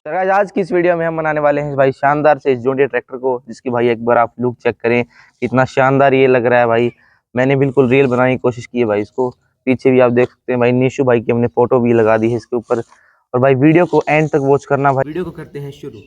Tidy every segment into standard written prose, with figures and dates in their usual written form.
Sir आज की इस वीडियो में हम बनाने वाले हैं भाई शानदार से इस जोंडियर ट्रैक्टर को, जिसकी भाई एक बार आप लुक चेक करें कितना शानदार ये लग रहा है भाई। मैंने बिल्कुल रियल बनाने की कोशिश की है भाई इसको। पीछे भी आप देख सकते हैं भाई, निशु भाई की हमने फोटो भी लगा दी है इसके ऊपर। और भाई वीडियो को एंड तक वॉच करना भाई। वीडियो को करते हैं शुरू।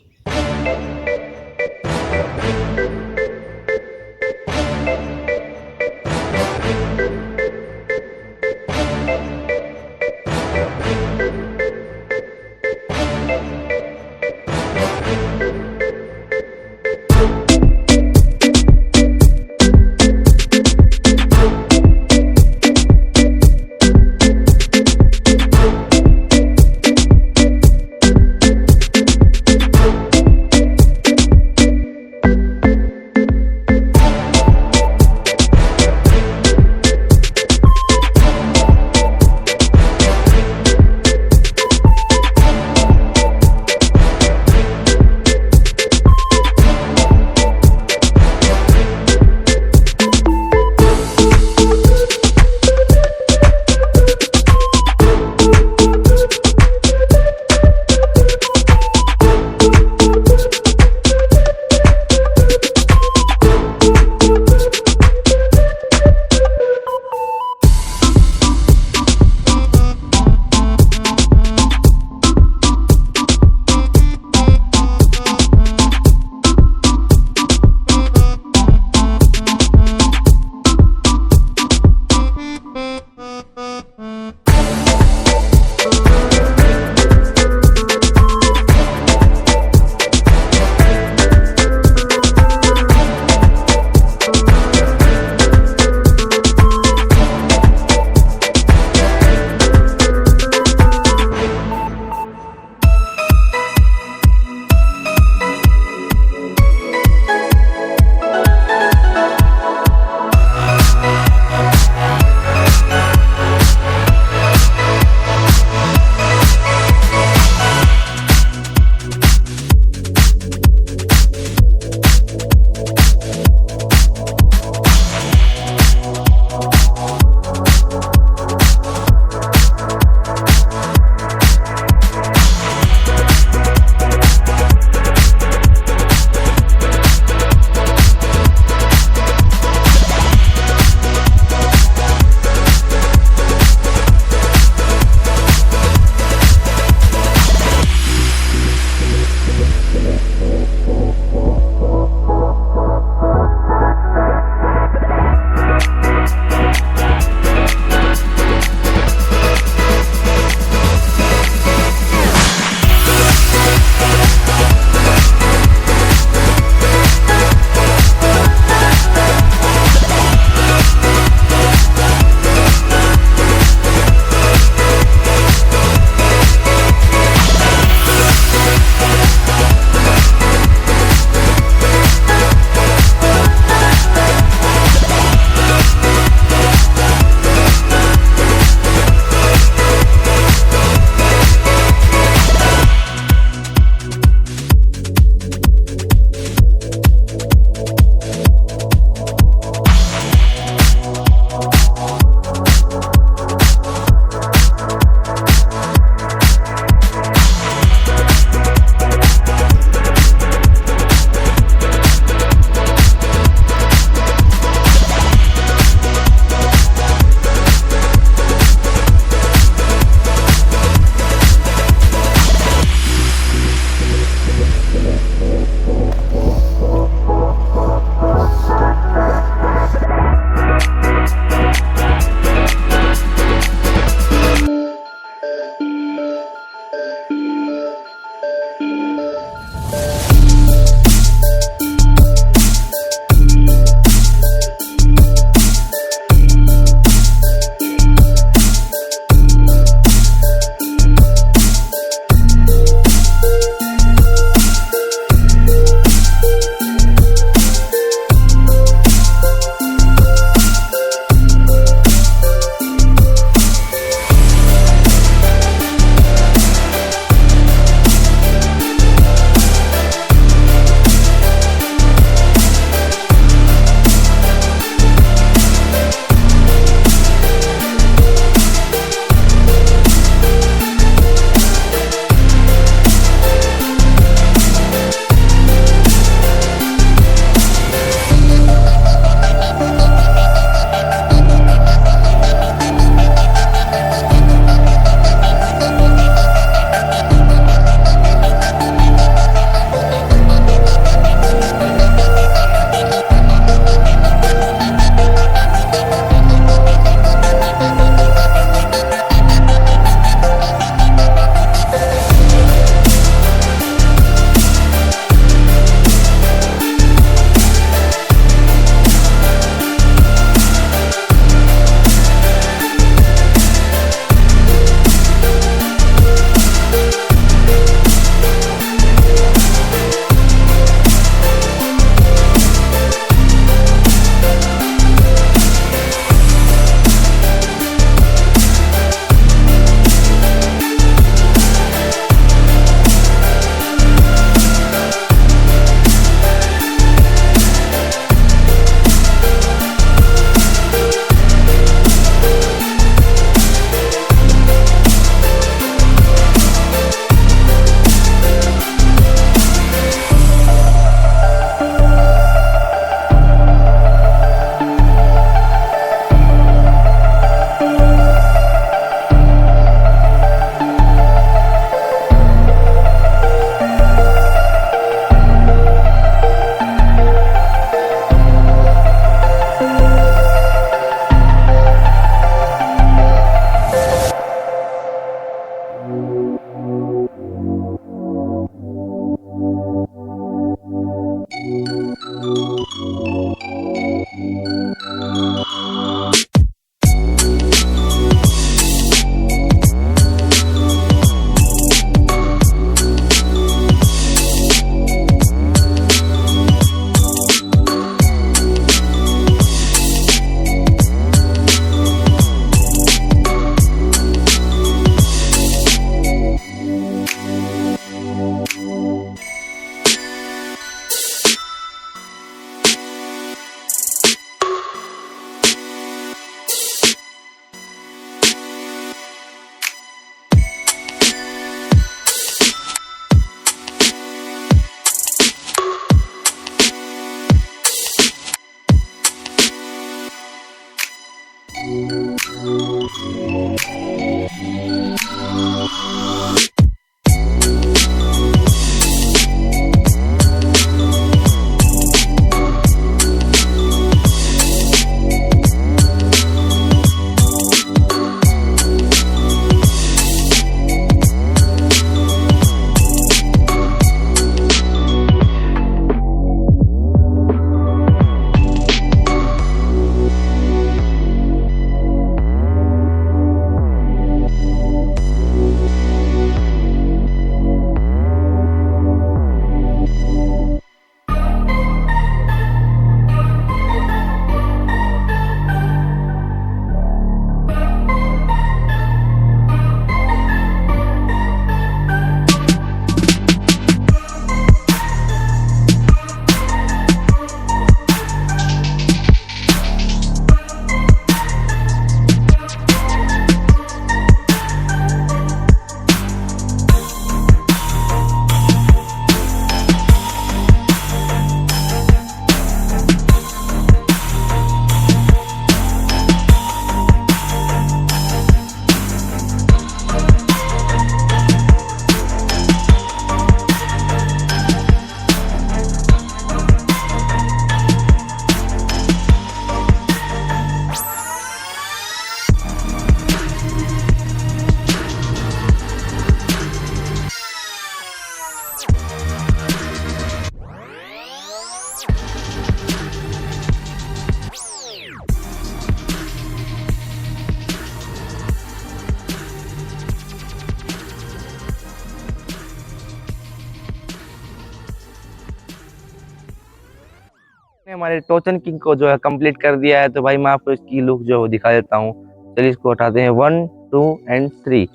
हमारे टोचन किंग को जो है कंप्लीट कर दिया है, तो भाई मैं आपको इसकी लुक जो है दिखा देता हूँ। चलिए इसको हटाते हैं, 1 2 एंड 3।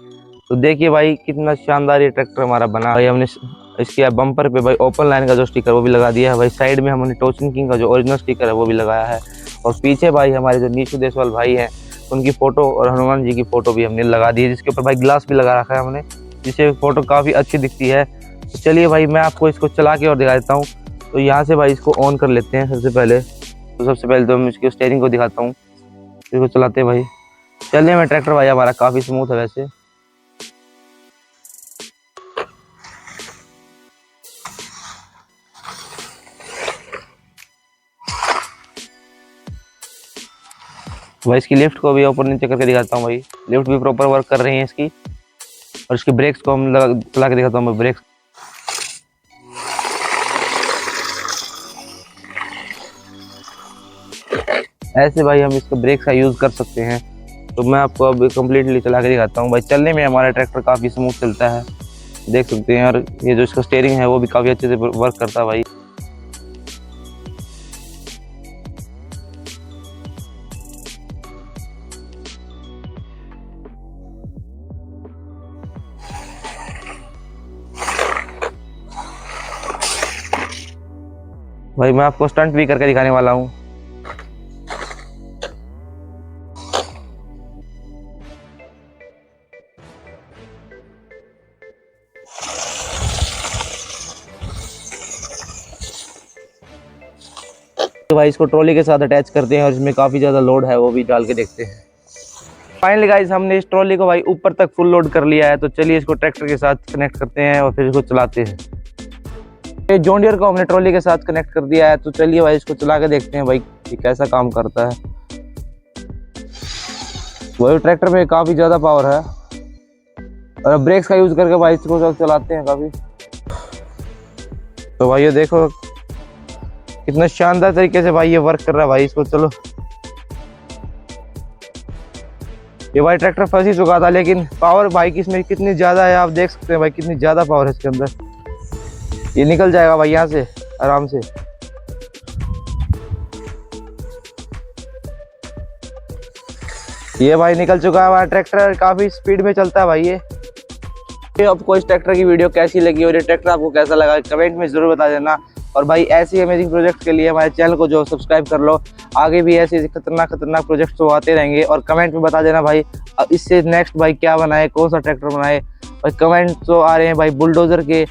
तो देखिए भाई कितना शानदार ये ट्रैक्टर हमारा बना। भाई हमने इसके बम्पर पे भाई ओपन लाइन का जो स्टिकर वो भी लगा दिया है। भाई साइड में हमने टोचन किंग का जो ओरिजिनल स्टिकर है वो भी लगाया है। और पीछे भाई हमारे जो नीशू देसवाल भाई हैं उनकी फोटो और हनुमान जी की फोटो भी हमने लगा दी है, जिसके ऊपर भाई ग्लास भी लगा रखा है हमने, जिससे फोटो काफ़ी अच्छी दिखती है। तो चलिए भाई मैं आपको इसको चला के और दिखा देता हूँ। तो यहाँ से भाई इसको ऑन कर लेते हैं सबसे पहले। तो सबसे पहले तो मैं इसकी स्टीयरिंग को दिखाता हूँ, इसको चलाते हैं भाई। चलने में ट्रैक्टर भाई हमारा काफ़ी स्मूथ है वैसे। भाई इसकी लिफ्ट को भी ऊपर नीचे करके दिखाता हूँ भाई, लिफ्ट भी प्रॉपर वर्क कर रही है इसकी। और इसकी ब्रेक्स को हम चला के दिखाता हूँ मैं, ब्रेक्स। ऐसे भाई हम इसके ब्रेक का यूज़ कर सकते हैं। तो मैं आपको अब कम्प्लीटली चला के दिखाता हूँ भाई। चलने में हमारा ट्रैक्टर काफ़ी स्मूथ चलता है, देख सकते हैं। और ये जो इसका स्टीयरिंग है वो भी काफ़ी अच्छे से वर्क करता है भाई। भाई मैं आपको स्टंट भी करके दिखाने वाला हूँ। तो भाई इसको ट्रॉली के साथ अटैच करते हैं और इसमें काफ़ी ज़्यादा लोड है वो भी डाल के देखते हैं। फाइनली गाइस हमने इस ट्रॉली को भाई ऊपर तक फुल लोड कर लिया है। तो चलिए इसको ट्रैक्टर के साथ कनेक्ट करते हैं और फिर इसको चलाते हैं। ये जॉन डियर को हमने ट्रॉली के साथ कनेक्ट कर दिया है। तो चलिए भाई इसको चला के देखते हैं भाई ये कैसा काम करता है। वही ट्रैक्टर में काफ़ी ज़्यादा पावर है और ब्रेक्स का यूज़ करके भाई इसको चलाते हैं काफ़ी। तो भाई ये देखो कितना शानदार तरीके से भाई ये वर्क कर रहा है भाई इसको। चलो ये भाई ट्रैक्टर फंस ही चुका था, लेकिन पावर भाई की इसमें कितनी ज्यादा है आप देख सकते हैं भाई, कितनी ज्यादा पावर है इसके अंदर। ये निकल जाएगा भाई यहाँ से आराम से। ये भाई निकल चुका है हमारा ट्रैक्टर, काफी स्पीड में चलता है भाई ये आपको इस ट्रैक्टर की वीडियो कैसी लगी और ये ट्रैक्टर आपको कैसा लगा कमेंट में जरूर बता देना। और भाई ऐसी अमेजिंग प्रोजेक्ट के लिए हमारे चैनल को जो सब्सक्राइब कर लो, आगे भी ऐसे खतरनाक प्रोजेक्ट्स तो आते रहेंगे। और कमेंट में बता देना भाई अब इससे नेक्स्ट भाई क्या बनाए, कौन सा ट्रैक्टर बनाए। भाई कमेंट तो आ रहे हैं भाई बुलडोजर के,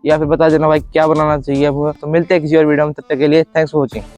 या फिर बता देना भाई क्या बनाना चाहिए। तो मिलते हैं किसी और वीडियो में, तब तक के लिए थैंक्स फॉर वॉचिंग।